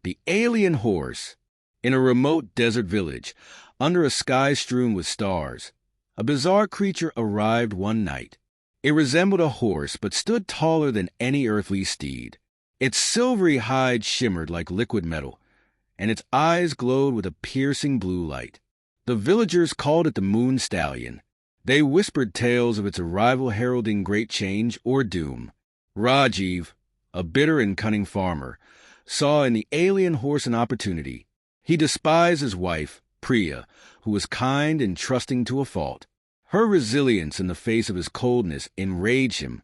The alien horse. In a remote desert village, under a sky strewn with stars, a bizarre creature arrived one night. It resembled a horse, but stood taller than any earthly steed. Its silvery hide shimmered like liquid metal, and its eyes glowed with a piercing blue light. The villagers called it the Moon Stallion. They whispered tales of its arrival heralding great change or doom. Rajiv, a bitter and cunning farmer, saw in the alien horse an opportunity. He despised his wife, Priya, who was kind and trusting to a fault. Her resilience in the face of his coldness enraged him,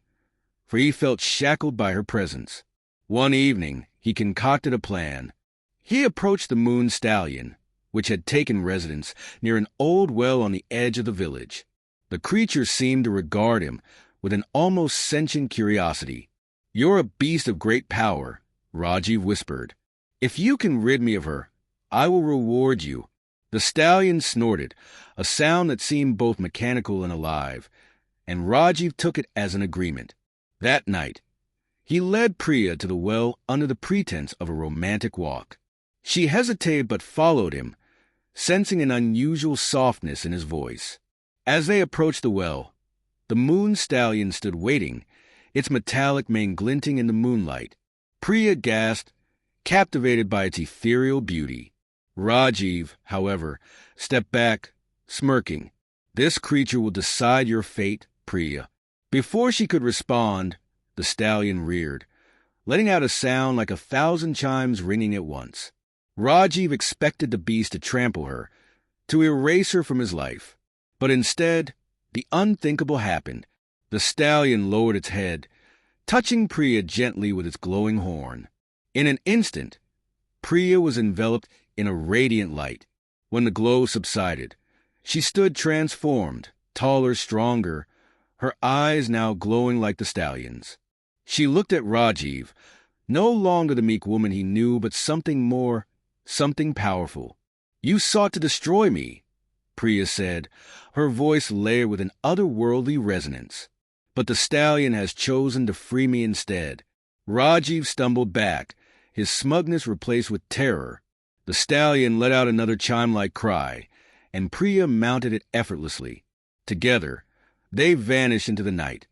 for he felt shackled by her presence. One evening, he concocted a plan. He approached the Moon Stallion, which had taken residence near an old well on the edge of the village. The creature seemed to regard him with an almost sentient curiosity. "You're a beast of great power," Rajiv whispered. "If you can rid me of her, I will reward you." The stallion snorted, a sound that seemed both mechanical and alive, and Rajiv took it as an agreement. That night, he led Priya to the well under the pretense of a romantic walk. She hesitated but followed him, sensing an unusual softness in his voice. As they approached the well, the Moon Stallion stood waiting, its metallic mane glinting in the moonlight. Priya gasped, captivated by its ethereal beauty. Rajiv, however, stepped back, smirking. "This creature will decide your fate, Priya." Before she could respond, the stallion reared, letting out a sound like 1,000 chimes ringing at once. Rajiv expected the beast to trample her, to erase her from his life. But instead, the unthinkable happened. The stallion lowered its head, touching Priya gently with its glowing horn. In an instant, Priya was enveloped in a radiant light. When the glow subsided, she stood transformed, taller, stronger, her eyes now glowing like the stallion's. She looked at Rajiv, no longer the meek woman he knew, but something more, something powerful. "You sought to destroy me," Priya said, her voice layered with an otherworldly resonance. "But the stallion has chosen to free me instead." Rajiv stumbled back, his smugness replaced with terror. The stallion let out another chime-like cry, and Priya mounted it effortlessly. Together, they vanished into the night,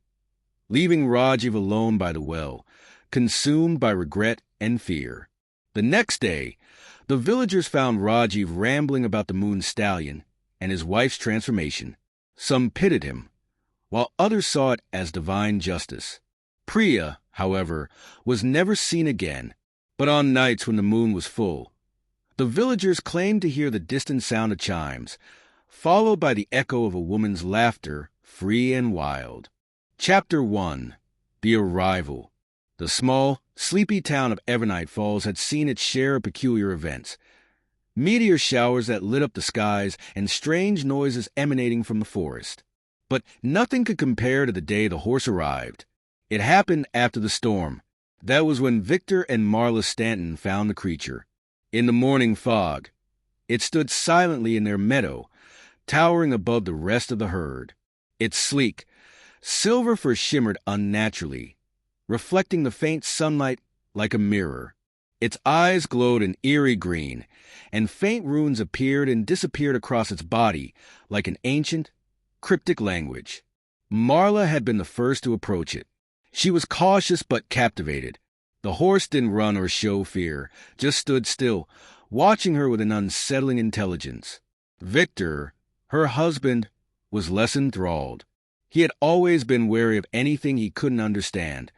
leaving Rajiv alone by the well, consumed by regret and fear. The next day, the villagers found Rajiv rambling about the Moon Stallion and his wife's transformation. Some pitied him, while others saw it as divine justice. Priya, however, was never seen again, but on nights when the moon was full, the villagers claimed to hear the distant sound of chimes, followed by the echo of a woman's laughter, free and wild. Chapter 1. The Arrival. The small, sleepy town of Evernight Falls had seen its share of peculiar events. Meteor showers that lit up the skies and strange noises emanating from the forest. But nothing could compare to the day the horse arrived. It happened after the storm. That was when Victor and Marla Stanton found the creature. In the morning fog, it stood silently in their meadow, towering above the rest of the herd. Its sleek, silver fur shimmered unnaturally, reflecting the faint sunlight like a mirror. Its eyes glowed an eerie green, and faint runes appeared and disappeared across its body like an ancient, cryptic language. Marla had been the first to approach it. She was cautious but captivated. The horse didn't run or show fear, just stood still, watching her with an unsettling intelligence. Victor, her husband, was less enthralled. He had always been wary of anything he couldn't understand,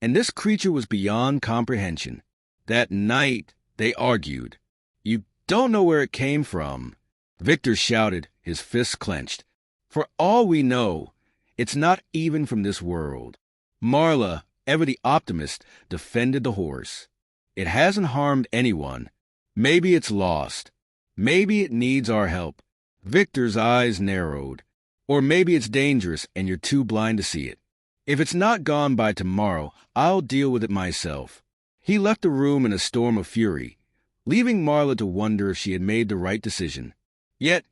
and this creature was beyond comprehension. That night, they argued. "You don't know where it came from," Victor shouted, his fists clenched. "For all we know, it's not even from this world." Marla, ever the optimist, defended the horse. "It hasn't harmed anyone. Maybe it's lost. Maybe it needs our help." Victor's eyes narrowed. "Or maybe it's dangerous and you're too blind to see it. If it's not gone by tomorrow, I'll deal with it myself." He left the room in a storm of fury, leaving Marla to wonder if she had made the right decision. Yet,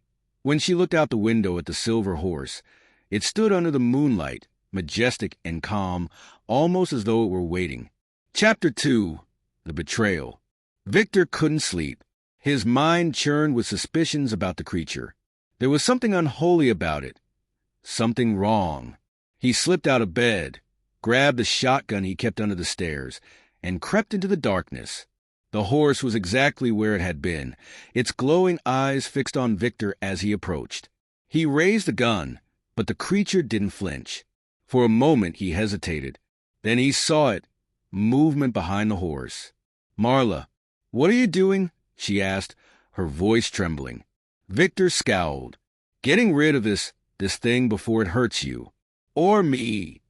when she looked out the window at the silver horse, it stood under the moonlight, majestic and calm, almost as though it were waiting. Chapter 2. The Betrayal. Victor couldn't sleep. His mind churned with suspicions about the creature. There was something unholy about it. Something wrong. He slipped out of bed, grabbed the shotgun he kept under the stairs, and crept into the darkness. The horse was exactly where it had been, its glowing eyes fixed on Victor as he approached. He raised the gun, but the creature didn't flinch. For a moment he hesitated. Then he saw it, movement behind the horse. "Marla, what are you doing?" she asked, her voice trembling. Victor scowled. "Getting rid of this thing before it hurts you. Or me."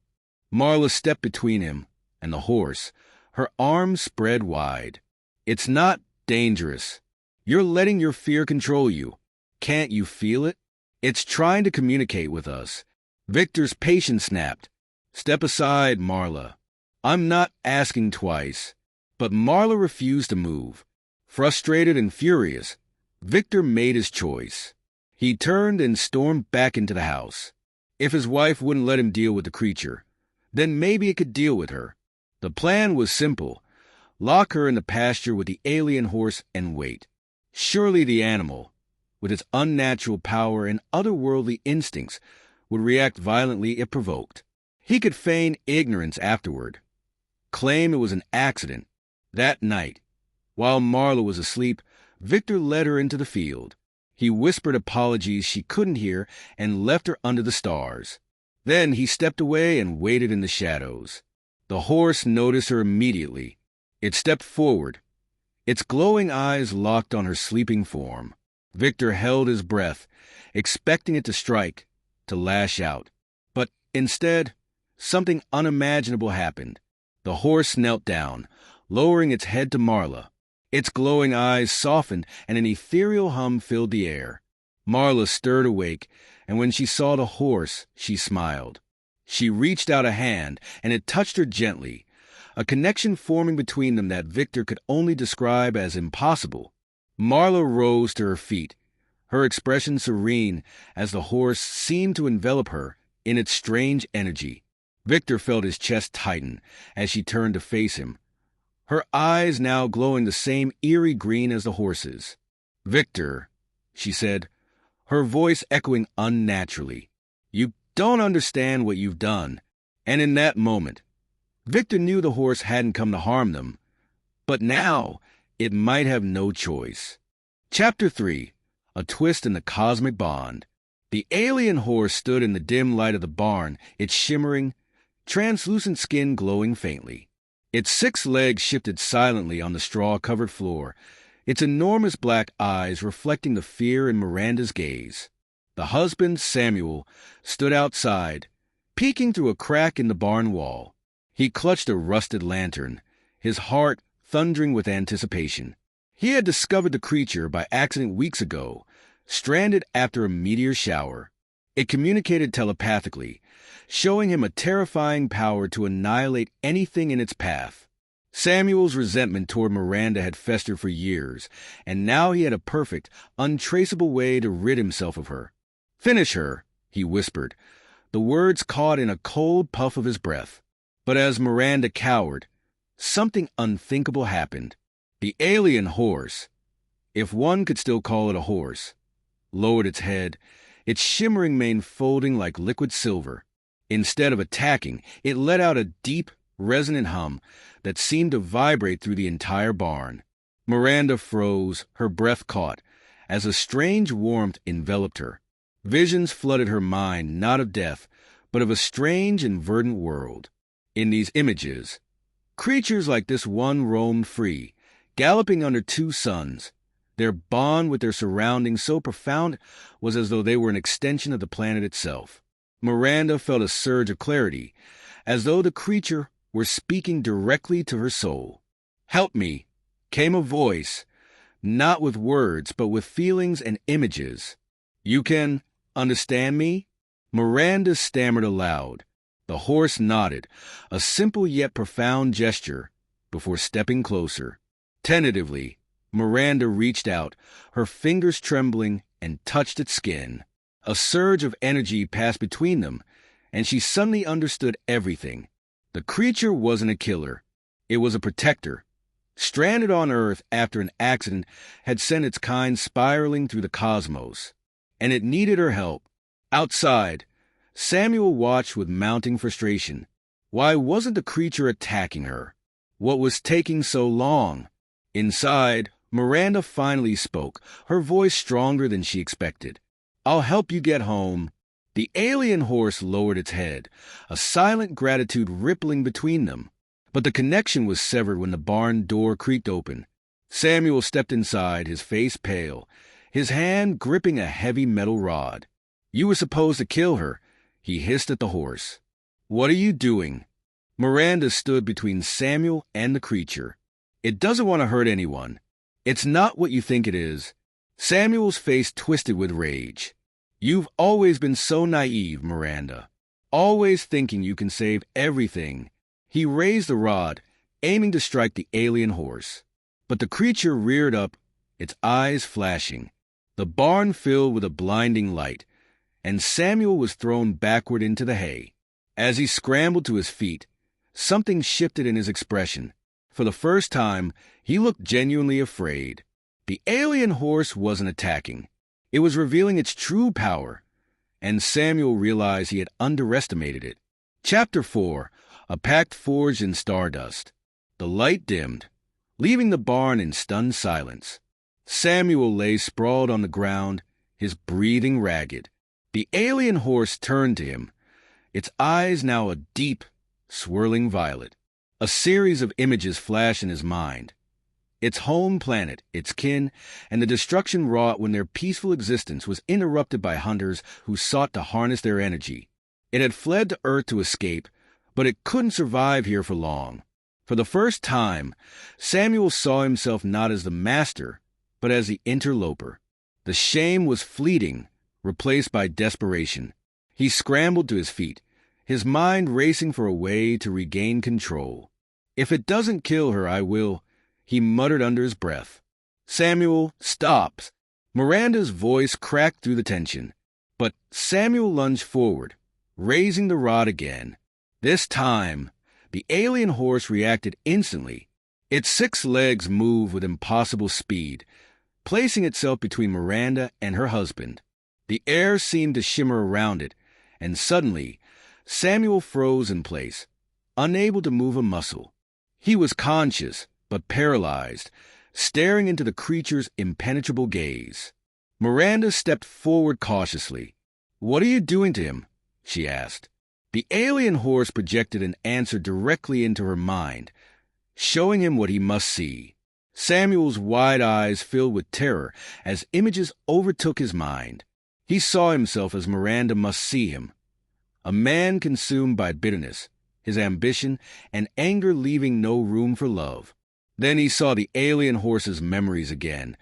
Marla stepped between him and the horse, her arms spread wide. "It's not dangerous. You're letting your fear control you. Can't you feel it? It's trying to communicate with us." Victor's patience snapped. "Step aside, Marla. I'm not asking twice." But Marla refused to move. Frustrated and furious, Victor made his choice. He turned and stormed back into the house. If his wife wouldn't let him deal with the creature, then maybe it could deal with her. The plan was simple. Lock her in the pasture with the alien horse and wait. Surely the animal, with its unnatural power and otherworldly instincts, would react violently if provoked. He could feign ignorance afterward, claim it was an accident. That night, while Marla was asleep, Victor led her into the field. He whispered apologies she couldn't hear and left her under the stars. Then he stepped away and waited in the shadows. The horse noticed her immediately. It stepped forward, its glowing eyes locked on her sleeping form. Victor held his breath, expecting it to strike, to lash out. But instead, something unimaginable happened. The horse knelt down, lowering its head to Marla. Its glowing eyes softened and an ethereal hum filled the air. Marla stirred awake, and when she saw the horse, she smiled. She reached out a hand, and it touched her gently, a connection forming between them that Victor could only describe as impossible. Marla rose to her feet, her expression serene as the horse seemed to envelop her in its strange energy. Victor felt his chest tighten as she turned to face him, her eyes now glowing the same eerie green as the horse's. "Victor," she said, her voice echoing unnaturally, "you don't understand what you've done." And in that moment, Victor knew the horse hadn't come to harm them, but now it might have no choice. Chapter 3. A Twist in the Cosmic Bond. The alien horse stood in the dim light of the barn, its shimmering, translucent skin glowing faintly. Its 6 legs shifted silently on the straw-covered floor, its enormous black eyes reflecting the fear in Miranda's gaze. The husband, Samuel, stood outside, peeking through a crack in the barn wall. He clutched a rusted lantern, his heart thundering with anticipation. He had discovered the creature by accident weeks ago, stranded after a meteor shower. It communicated telepathically, showing him a terrifying power to annihilate anything in its path. Samuel's resentment toward Miranda had festered for years, and now he had a perfect, untraceable way to rid himself of her. "Finish her," he whispered, the words caught in a cold puff of his breath. But as Miranda cowered, something unthinkable happened. The alien horse, if one could still call it a horse, lowered its head, its shimmering mane folding like liquid silver. Instead of attacking, it let out a deep, resonant hum that seemed to vibrate through the entire barn. Miranda froze, her breath caught, as a strange warmth enveloped her. Visions flooded her mind, not of death, but of a strange and verdant world. In these images, creatures like this one roamed free, galloping under 2 suns. Their bond with their surroundings so profound was as though they were an extension of the planet itself. Miranda felt a surge of clarity, as though the creature were speaking directly to her soul. "Help me," came a voice, not with words, but with feelings and images. "You can understand me?" Miranda stammered aloud. The horse nodded, a simple yet profound gesture, before stepping closer. Tentatively, Miranda reached out, her fingers trembling, and touched its skin. A surge of energy passed between them, and she suddenly understood everything. The creature wasn't a killer. It was a protector, stranded on Earth after an accident had sent its kind spiraling through the cosmos, and it needed her help. Outside, Samuel watched with mounting frustration. Why wasn't the creature attacking her? What was taking so long? Inside, Miranda finally spoke, her voice stronger than she expected. "I'll help you get home." The alien horse lowered its head, a silent gratitude rippling between them. But the connection was severed when the barn door creaked open. Samuel stepped inside, his face pale, his hand gripping a heavy metal rod. "You were supposed to kill her," he hissed at the horse. "What are you doing?" Miranda stood between Samuel and the creature. "It doesn't want to hurt anyone. It's not what you think it is." Samuel's face twisted with rage. "You've always been so naive, Miranda. Always thinking you can save everything." He raised the rod, aiming to strike the alien horse. But the creature reared up, its eyes flashing. The barn filled with a blinding light, and Samuel was thrown backward into the hay. As he scrambled to his feet, something shifted in his expression. For the first time, he looked genuinely afraid. The alien horse wasn't attacking. It was revealing its true power, and Samuel realized he had underestimated it. Chapter 4. A Pact Forged in Stardust. The light dimmed, leaving the barn in stunned silence. Samuel lay sprawled on the ground, his breathing ragged. The alien horse turned to him, its eyes now a deep, swirling violet. A series of images flashed in his mind. Its home planet, its kin, and the destruction wrought when their peaceful existence was interrupted by hunters who sought to harness their energy. It had fled to Earth to escape, but it couldn't survive here for long. For the first time, Samuel saw himself not as the master, but as the interloper. The shame was fleeting, replaced by desperation. He scrambled to his feet, his mind racing for a way to regain control. "If it doesn't kill her, I will," he muttered under his breath. "Samuel, stop!" Miranda's voice cracked through the tension. But Samuel lunged forward, raising the rod again. This time, the alien horse reacted instantly. Its 6 legs moved with impossible speed, placing itself between Miranda and her husband. The air seemed to shimmer around it, and suddenly, Samuel froze in place, unable to move a muscle. He was conscious, but paralyzed, staring into the creature's impenetrable gaze. Miranda stepped forward cautiously. "What are you doing to him?" she asked. The alien horse projected an answer directly into her mind, showing him what he must see. Samuel's wide eyes filled with terror as images overtook his mind. He saw himself as Miranda must see him, a man consumed by bitterness, his ambition, and anger leaving no room for love. Then he saw the alien horse's memories again,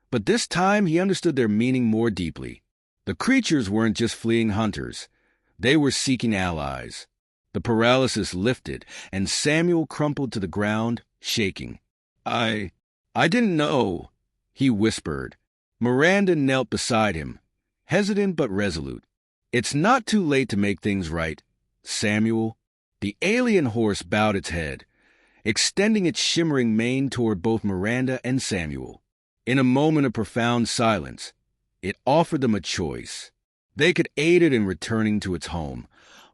but this time he understood their meaning more deeply. The creatures weren't just fleeing hunters. They were seeking allies. The paralysis lifted, and Samuel crumpled to the ground, shaking. I didn't know," he whispered. Miranda knelt beside him, hesitant but resolute. "It's not too late to make things right, Samuel." The alien horse bowed its head, extending its shimmering mane toward both Miranda and Samuel. In a moment of profound silence, it offered them a choice. They could aid it in returning to its home,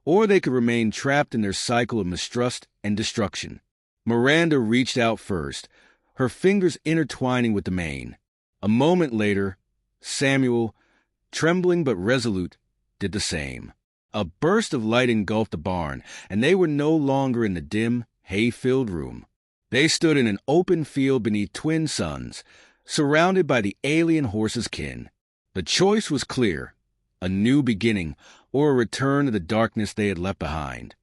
or they could remain trapped in their cycle of mistrust and destruction. Miranda reached out first, her fingers intertwining with the mane. A moment later, Samuel, trembling but resolute, did the same. A burst of light engulfed the barn, and they were no longer in the dim, hay-filled room. They stood in an open field beneath twin suns, surrounded by the alien horse's kin. The choice was clear: a new beginning, or a return to the darkness they had left behind.